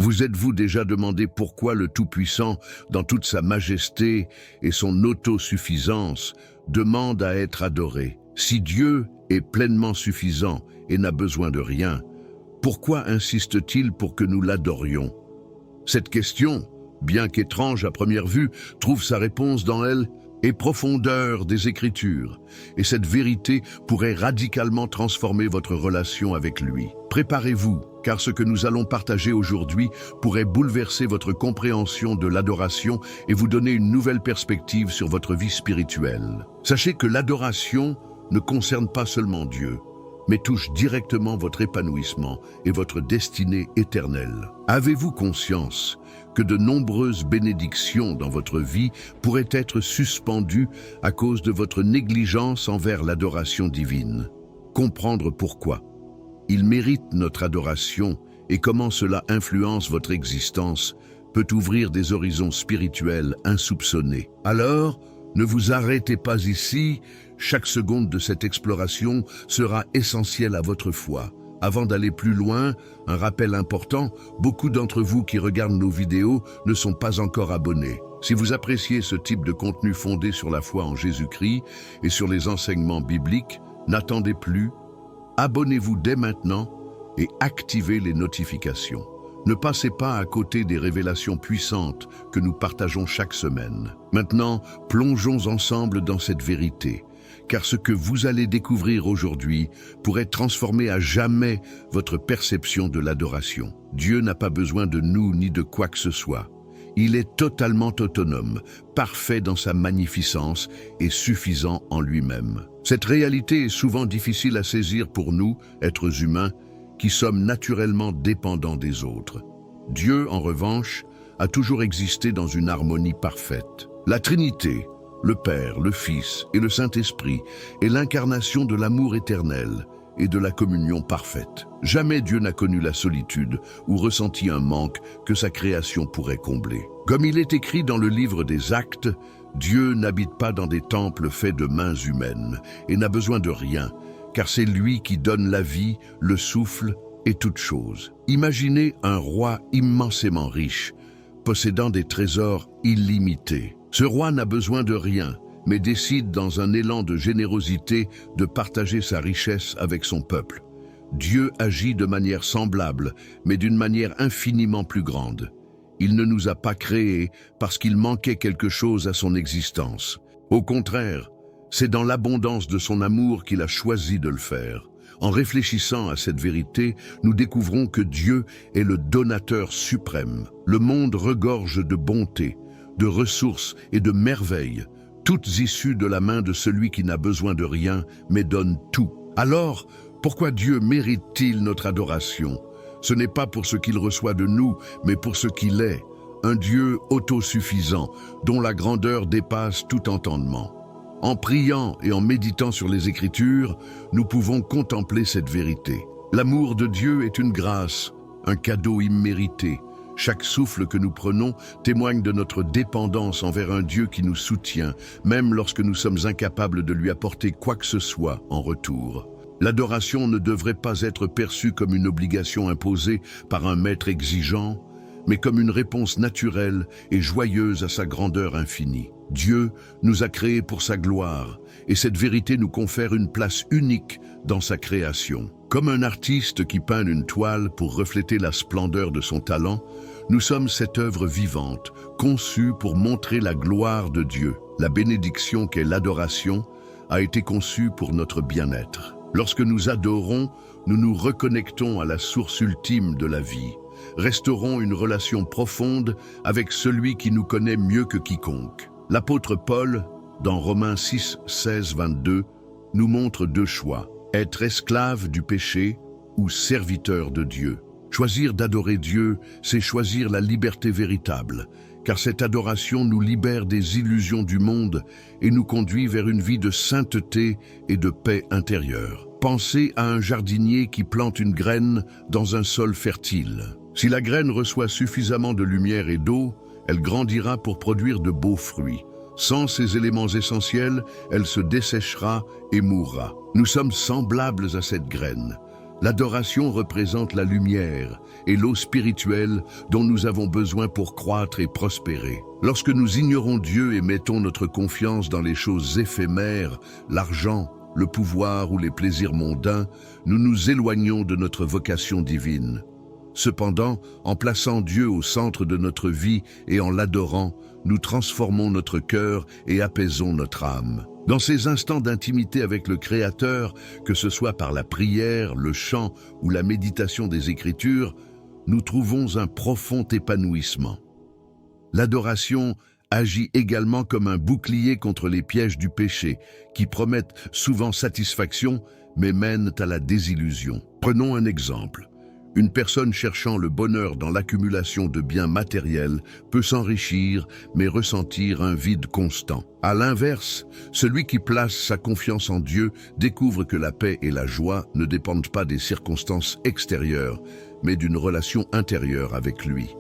Vous êtes-vous déjà demandé pourquoi le Tout-Puissant, dans toute sa majesté et son autosuffisance, demande à être adoré? Si Dieu est pleinement suffisant et n'a besoin de rien, pourquoi insiste-t-il pour que nous l'adorions? Cette question, bien qu'étrange à première vue, trouve sa réponse dans elle et profondeur des Écritures, et cette vérité pourrait radicalement transformer votre relation avec lui. Préparez-vous, car ce que nous allons partager aujourd'hui pourrait bouleverser votre compréhension de l'adoration et vous donner une nouvelle perspective sur votre vie spirituelle. Sachez que l'adoration ne concerne pas seulement Dieu, mais touche directement votre épanouissement et votre destinée éternelle. Avez-vous conscience que de nombreuses bénédictions dans votre vie pourraient être suspendues à cause de votre négligence envers l'adoration divine? Comprendre pourquoi il mérite notre adoration et comment cela influence votre existence peut ouvrir des horizons spirituels insoupçonnés. Alors, ne vous arrêtez pas ici, chaque seconde de cette exploration sera essentielle à votre foi. Avant d'aller plus loin, un rappel important, beaucoup d'entre vous qui regardent nos vidéos ne sont pas encore abonnés. Si vous appréciez ce type de contenu fondé sur la foi en Jésus-Christ et sur les enseignements bibliques, n'attendez plus, abonnez-vous dès maintenant et activez les notifications. Ne passez pas à côté des révélations puissantes que nous partageons chaque semaine. Maintenant, plongeons ensemble dans cette vérité, car ce que vous allez découvrir aujourd'hui pourrait transformer à jamais votre perception de l'adoration. Dieu n'a pas besoin de nous ni de quoi que ce soit. Il est totalement autonome, parfait dans sa magnificence et suffisant en lui-même. Cette réalité est souvent difficile à saisir pour nous, êtres humains, qui sommes naturellement dépendants des autres. Dieu, en revanche, a toujours existé dans une harmonie parfaite. La Trinité, le Père, le Fils et le Saint-Esprit, est l'incarnation de l'amour éternel et de la communion parfaite. Jamais Dieu n'a connu la solitude ou ressenti un manque que sa création pourrait combler. Comme il est écrit dans le livre des Actes, Dieu n'habite pas dans des temples faits de mains humaines et n'a besoin de rien, car c'est lui qui donne la vie, le souffle et toute chose. Imaginez un roi immensément riche, possédant des trésors illimités. Ce roi n'a besoin de rien, mais décide dans un élan de générosité de partager sa richesse avec son peuple. Dieu agit de manière semblable, mais d'une manière infiniment plus grande. Il ne nous a pas créés parce qu'il manquait quelque chose à son existence. Au contraire, c'est dans l'abondance de son amour qu'il a choisi de le faire. En réfléchissant à cette vérité, nous découvrons que Dieu est le donateur suprême. Le monde regorge de bonté, de ressources et de merveilles, toutes issues de la main de celui qui n'a besoin de rien, mais donne tout. Alors, pourquoi Dieu mérite-t-il notre adoration? Ce n'est pas pour ce qu'il reçoit de nous, mais pour ce qu'il est, un Dieu autosuffisant, dont la grandeur dépasse tout entendement. En priant et en méditant sur les Écritures, nous pouvons contempler cette vérité. L'amour de Dieu est une grâce, un cadeau immérité. Chaque souffle que nous prenons témoigne de notre dépendance envers un Dieu qui nous soutient, même lorsque nous sommes incapables de lui apporter quoi que ce soit en retour. L'adoration ne devrait pas être perçue comme une obligation imposée par un maître exigeant, mais comme une réponse naturelle et joyeuse à sa grandeur infinie. Dieu nous a créés pour sa gloire, et cette vérité nous confère une place unique dans sa création. Comme un artiste qui peint une toile pour refléter la splendeur de son talent, nous sommes cette œuvre vivante, conçue pour montrer la gloire de Dieu. La bénédiction qu'est l'adoration a été conçue pour notre bien-être. Lorsque nous adorons, nous nous reconnectons à la source ultime de la vie, restaurons une relation profonde avec celui qui nous connaît mieux que quiconque. L'apôtre Paul, dans Romains 6, 16, 22, nous montre deux choix: être esclave du péché ou serviteur de Dieu. Choisir d'adorer Dieu, c'est choisir la liberté véritable, car cette adoration nous libère des illusions du monde et nous conduit vers une vie de sainteté et de paix intérieure. Pensez à un jardinier qui plante une graine dans un sol fertile. Si la graine reçoit suffisamment de lumière et d'eau, elle grandira pour produire de beaux fruits. Sans ces éléments essentiels, elle se desséchera et mourra. Nous sommes semblables à cette graine. L'adoration représente la lumière et l'eau spirituelle dont nous avons besoin pour croître et prospérer. Lorsque nous ignorons Dieu et mettons notre confiance dans les choses éphémères, l'argent, le pouvoir ou les plaisirs mondains, nous nous éloignons de notre vocation divine. Cependant, en plaçant Dieu au centre de notre vie et en l'adorant, nous transformons notre cœur et apaisons notre âme. Dans ces instants d'intimité avec le Créateur, que ce soit par la prière, le chant ou la méditation des Écritures, nous trouvons un profond épanouissement. L'adoration agit également comme un bouclier contre les pièges du péché, qui promettent souvent satisfaction, mais mènent à la désillusion. Prenons un exemple. Une personne cherchant le bonheur dans l'accumulation de biens matériels peut s'enrichir, mais ressentir un vide constant. À l'inverse, celui qui place sa confiance en Dieu découvre que la paix et la joie ne dépendent pas des circonstances extérieures, mais d'une relation intérieure avec lui.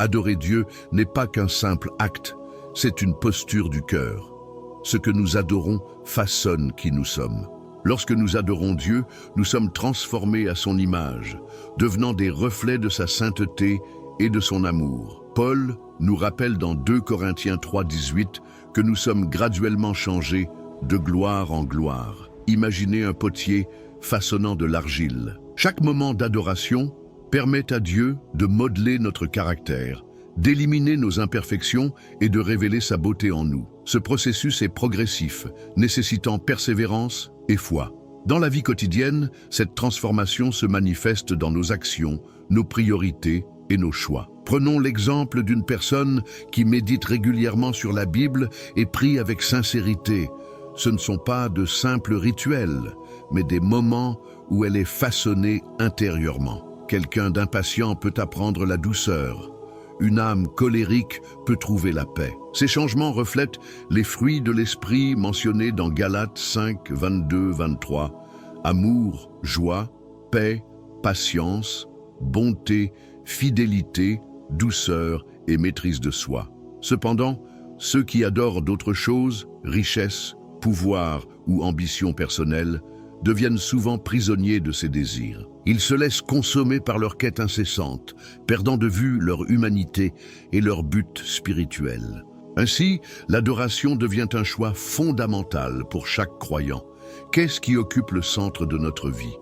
Adorer Dieu n'est pas qu'un simple acte, c'est une posture du cœur. Ce que nous adorons façonne qui nous sommes. Lorsque nous adorons Dieu, nous sommes transformés à son image, devenant des reflets de sa sainteté et de son amour. Paul nous rappelle dans 2 Corinthiens 3,18 que nous sommes graduellement changés de gloire en gloire. Imaginez un potier façonnant de l'argile. Chaque moment d'adoration permet à Dieu de modeler notre caractère, d'éliminer nos imperfections et de révéler sa beauté en nous. Ce processus est progressif, nécessitant persévérance et foi. Dans la vie quotidienne, cette transformation se manifeste dans nos actions, nos priorités et nos choix. Prenons l'exemple d'une personne qui médite régulièrement sur la Bible et prie avec sincérité. Ce ne sont pas de simples rituels, mais des moments où elle est façonnée intérieurement. Quelqu'un d'impatient peut apprendre la douceur. Une âme colérique peut trouver la paix. Ces changements reflètent les fruits de l'esprit mentionnés dans Galates 5, 22, 23. Amour, joie, paix, patience, bonté, fidélité, douceur et maîtrise de soi. Cependant, ceux qui adorent d'autres choses, richesse, pouvoir ou ambition personnelle, deviennent souvent prisonniers de ces désirs. Ils se laissent consommer par leur quête incessante, perdant de vue leur humanité et leur but spirituel. Ainsi, l'adoration devient un choix fondamental pour chaque croyant. Qu'est-ce qui occupe le centre de notre vie?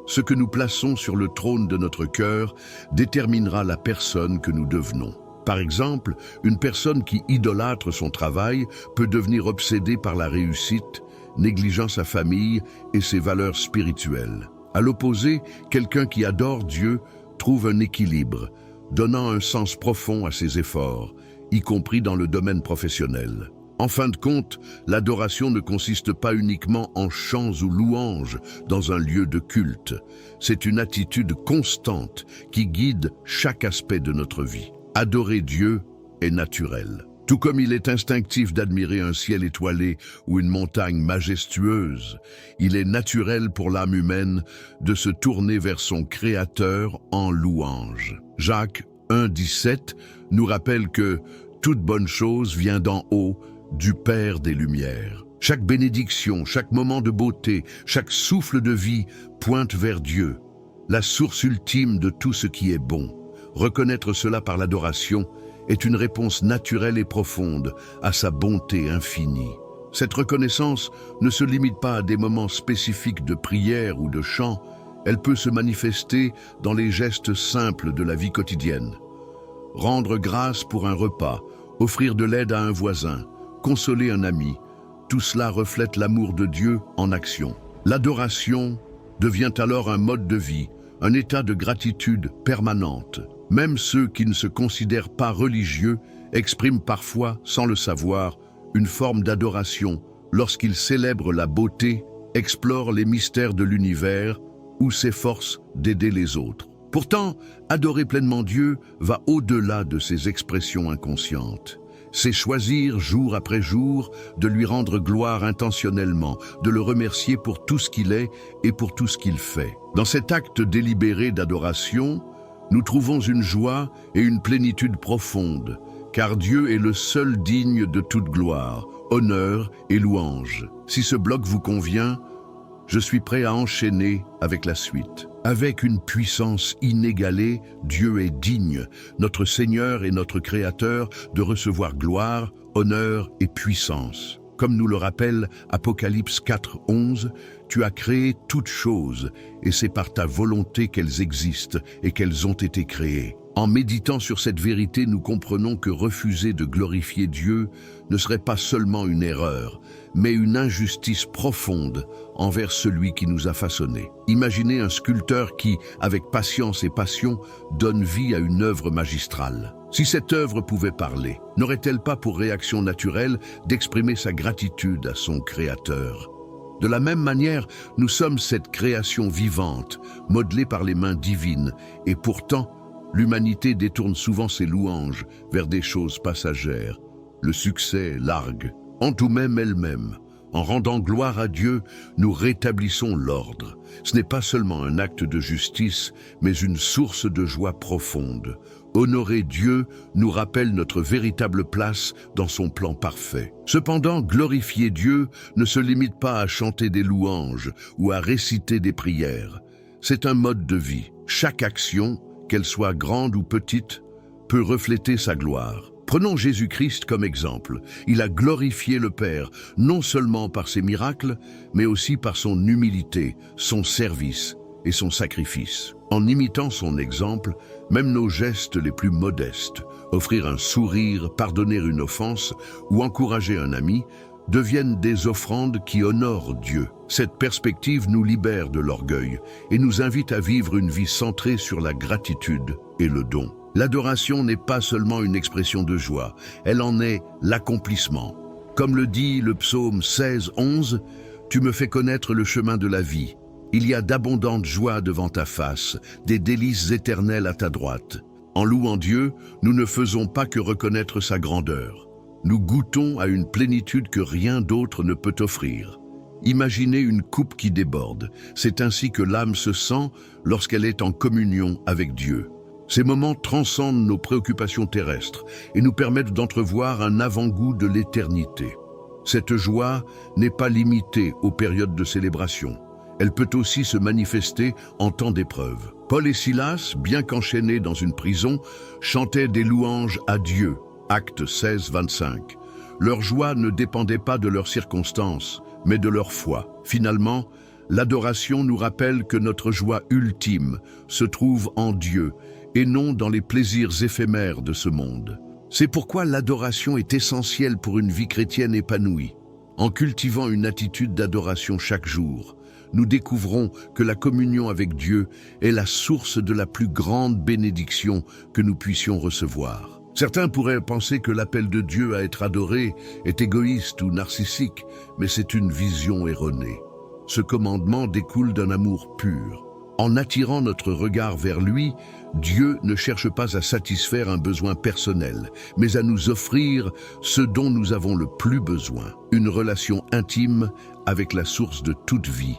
Ce que nous plaçons sur le trône de notre cœur déterminera la personne que nous devenons. Par exemple, une personne qui idolâtre son travail peut devenir obsédée par la réussite, négligeant sa famille et ses valeurs spirituelles. À l'opposé, quelqu'un qui adore Dieu trouve un équilibre, donnant un sens profond à ses efforts, y compris dans le domaine professionnel. En fin de compte, l'adoration ne consiste pas uniquement en chants ou louanges dans un lieu de culte. C'est une attitude constante qui guide chaque aspect de notre vie. Adorer Dieu est naturel. Tout comme il est instinctif d'admirer un ciel étoilé ou une montagne majestueuse, il est naturel pour l'âme humaine de se tourner vers son Créateur en louange. Jacques 1,17 nous rappelle que toute bonne chose vient d'en haut, du Père des Lumières. Chaque bénédiction, chaque moment de beauté, chaque souffle de vie pointe vers Dieu, la source ultime de tout ce qui est bon. Reconnaître cela par l'adoration est une réponse naturelle et profonde à sa bonté infinie. Cette reconnaissance ne se limite pas à des moments spécifiques de prière ou de chant, elle peut se manifester dans les gestes simples de la vie quotidienne. Rendre grâce pour un repas, offrir de l'aide à un voisin, consoler un ami, tout cela reflète l'amour de Dieu en action. L'adoration devient alors un mode de vie, un état de gratitude permanente. Même ceux qui ne se considèrent pas religieux expriment parfois, sans le savoir, une forme d'adoration lorsqu'ils célèbrent la beauté, explorent les mystères de l'univers ou s'efforcent d'aider les autres. Pourtant, adorer pleinement Dieu va au-delà de ces expressions inconscientes. C'est choisir jour après jour de lui rendre gloire intentionnellement, de le remercier pour tout ce qu'il est et pour tout ce qu'il fait. Dans cet acte délibéré d'adoration, nous trouvons une joie et une plénitude profonde, car Dieu est le seul digne de toute gloire, honneur et louange. Si ce bloc vous convient, Je suis prêt à enchaîner avec la suite. Avec une puissance inégalée, Dieu est digne, notre Seigneur et notre Créateur, de recevoir gloire, honneur et puissance. Comme nous le rappelle Apocalypse 4, 11, « Tu as créé toutes choses, et c'est par ta volonté qu'elles existent et qu'elles ont été créées. » En méditant sur cette vérité, nous comprenons que refuser de glorifier Dieu ne serait pas seulement une erreur, mais une injustice profonde envers celui qui nous a façonnés. Imaginez un sculpteur qui, avec patience et passion, donne vie à une œuvre magistrale. Si cette œuvre pouvait parler, n'aurait-elle pas pour réaction naturelle d'exprimer sa gratitude à son Créateur? De la même manière, nous sommes cette création vivante, modelée par les mains divines, et pourtant, l'humanité détourne souvent ses louanges vers des choses passagères. Le succès largue, en tout même elle-même. En rendant gloire à Dieu, nous rétablissons l'ordre. Ce n'est pas seulement un acte de justice, mais une source de joie profonde. Honorer Dieu nous rappelle notre véritable place dans son plan parfait. Cependant, glorifier Dieu ne se limite pas à chanter des louanges ou à réciter des prières. C'est un mode de vie. Chaque action, qu'elle soit grande ou petite, peut refléter sa gloire. Prenons Jésus-Christ comme exemple. Il a glorifié le Père, non seulement par ses miracles, mais aussi par son humilité, son service et son sacrifice. En imitant son exemple, même nos gestes les plus modestes, offrir un sourire, pardonner une offense ou encourager un ami, deviennent des offrandes qui honorent Dieu. Cette perspective nous libère de l'orgueil et nous invite à vivre une vie centrée sur la gratitude et le don. L'adoration n'est pas seulement une expression de joie, elle en est l'accomplissement. Comme le dit le psaume 16, 11, « Tu me fais connaître le chemin de la vie. Il y a d'abondantes joies devant ta face, des délices éternelles à ta droite. » En louant Dieu, nous ne faisons pas que reconnaître sa grandeur. Nous goûtons à une plénitude que rien d'autre ne peut offrir. Imaginez une coupe qui déborde. C'est ainsi que l'âme se sent lorsqu'elle est en communion avec Dieu. Ces moments transcendent nos préoccupations terrestres et nous permettent d'entrevoir un avant-goût de l'éternité. Cette joie n'est pas limitée aux périodes de célébration. Elle peut aussi se manifester en temps d'épreuve. Paul et Silas, bien qu'enchaînés dans une prison, chantaient des louanges à Dieu. Actes 16, 25. Leur joie ne dépendait pas de leurs circonstances, mais de leur foi. Finalement, l'adoration nous rappelle que notre joie ultime se trouve en Dieu et non dans les plaisirs éphémères de ce monde. C'est pourquoi l'adoration est essentielle pour une vie chrétienne épanouie. En cultivant une attitude d'adoration chaque jour, nous découvrons que la communion avec Dieu est la source de la plus grande bénédiction que nous puissions recevoir. Certains pourraient penser que l'appel de Dieu à être adoré est égoïste ou narcissique, mais c'est une vision erronée. Ce commandement découle d'un amour pur. En attirant notre regard vers lui, Dieu ne cherche pas à satisfaire un besoin personnel, mais à nous offrir ce dont nous avons le plus besoin, une relation intime avec la source de toute vie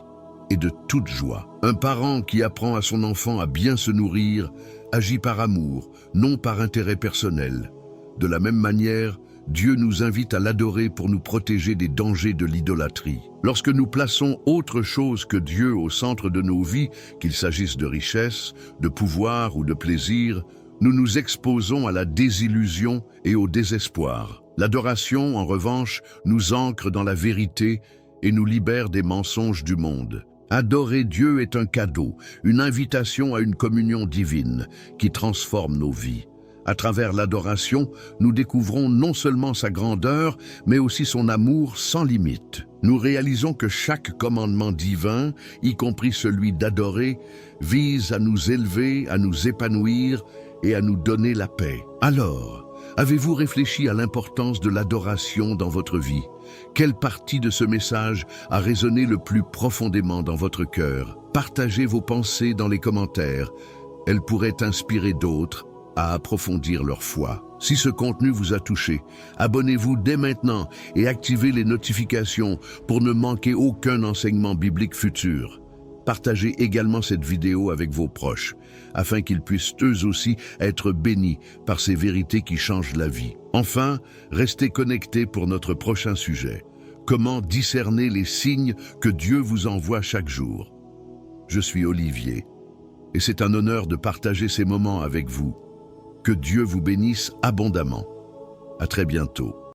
et de toute joie. Un parent qui apprend à son enfant à bien se nourrir agit par amour, non par intérêt personnel. De la même manière, Dieu nous invite à l'adorer pour nous protéger des dangers de l'idolâtrie. Lorsque nous plaçons autre chose que Dieu au centre de nos vies, qu'il s'agisse de richesse, de pouvoir ou de plaisir, nous nous exposons à la désillusion et au désespoir. L'adoration, en revanche, nous ancre dans la vérité et nous libère des mensonges du monde. Adorer Dieu est un cadeau, une invitation à une communion divine qui transforme nos vies. À travers l'adoration, nous découvrons non seulement sa grandeur, mais aussi son amour sans limite. Nous réalisons que chaque commandement divin, y compris celui d'adorer, vise à nous élever, à nous épanouir et à nous donner la paix. Alors, avez-vous réfléchi à l'importance de l'adoration dans votre vie? Quelle partie de ce message a résonné le plus profondément dans votre cœur? Partagez vos pensées dans les commentaires. Elles pourraient inspirer d'autres à approfondir leur foi. Si ce contenu vous a touché, abonnez-vous dès maintenant et activez les notifications pour ne manquer aucun enseignement biblique futur. Partagez également cette vidéo avec vos proches, afin qu'ils puissent eux aussi être bénis par ces vérités qui changent la vie. Enfin, restez connectés pour notre prochain sujet. Comment discerner les signes que Dieu vous envoie chaque jour? Je suis Olivier, et c'est un honneur de partager ces moments avec vous. Que Dieu vous bénisse abondamment. À très bientôt.